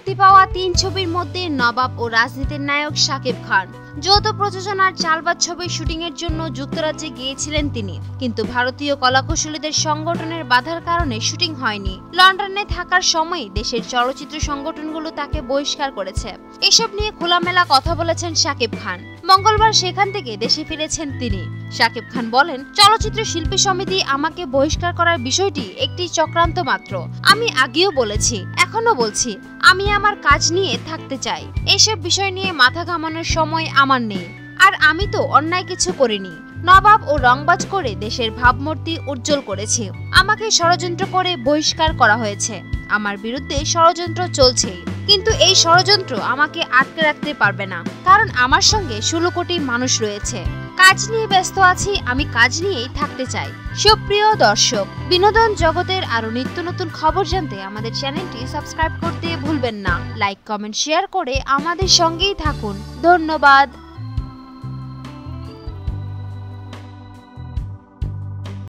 মুক্তি পাওয়া ৩ ছবির মধ্যে নবাব ও রাজনীতির নায়ক শাকিব খান। যৌথ প্রযোজনার চালবাজ ছবির শুটিং এর জন্য যুক্তরাজ্যে গিয়েছিলেন তিনি, কিন্তু ভারতীয় কলাকুশলীদের সংগঠনের বাধার কারণে শুটিং হয়নি। লন্ডনে থাকার সময় দেশের চলচ্চিত্র সংগঠনগুলো তাকে বহিষ্কার করেছে। এসব নিয়ে খোলামেলা কথা বলেছেন শাকিব খান। মঙ্গলবার সেখান থেকে দেশে ফিরেছেন তিনি। শাকিব খান বলেন, চলচ্চিত্র শিল্পী সমিতি আমাকে বহিষ্কার করার বিষয়টি একটি চক্রান্ত মাত্র। আমি আগেও বলেছি, এখনো বলছি, আমি আমার কাজ নিয়ে থাকতে চাই। এসব বিষয় নিয়ে মাথা ঘামানোর সময় আমার নেই। আর আমি তো অন্যায় কিছু করিনি। নবাব ও রংবাজ করে দেশের ভাবমূর্তি উজ্জ্বল করেছি। আমাকে ষড়যন্ত্র করে বহিষ্কার করা হয়েছে। আমার বিরুদ্ধে ষড়যন্ত্র চলছেই, কিন্তু এই ষড়যন্ত্র আমাকে আটকে রাখতে পারবে না, কারণ আমার সঙ্গে 16 কোটি মানুষ রয়েছে। কাজ নিয়ে ব্যস্ত আছি, আমি কাজ নিয়েই থাকতে চাই। সুপ্রিয় দর্শক, বিনোদন জগতের আরো নিত্য নতুন খবর জানতে আমাদের চ্যানেলটি সাবস্ক্রাইব করতে ভুলবেন না। লাইক, কমেন্ট, শেয়ার করে আমাদের সঙ্গেই থাকুন। ধন্যবাদ।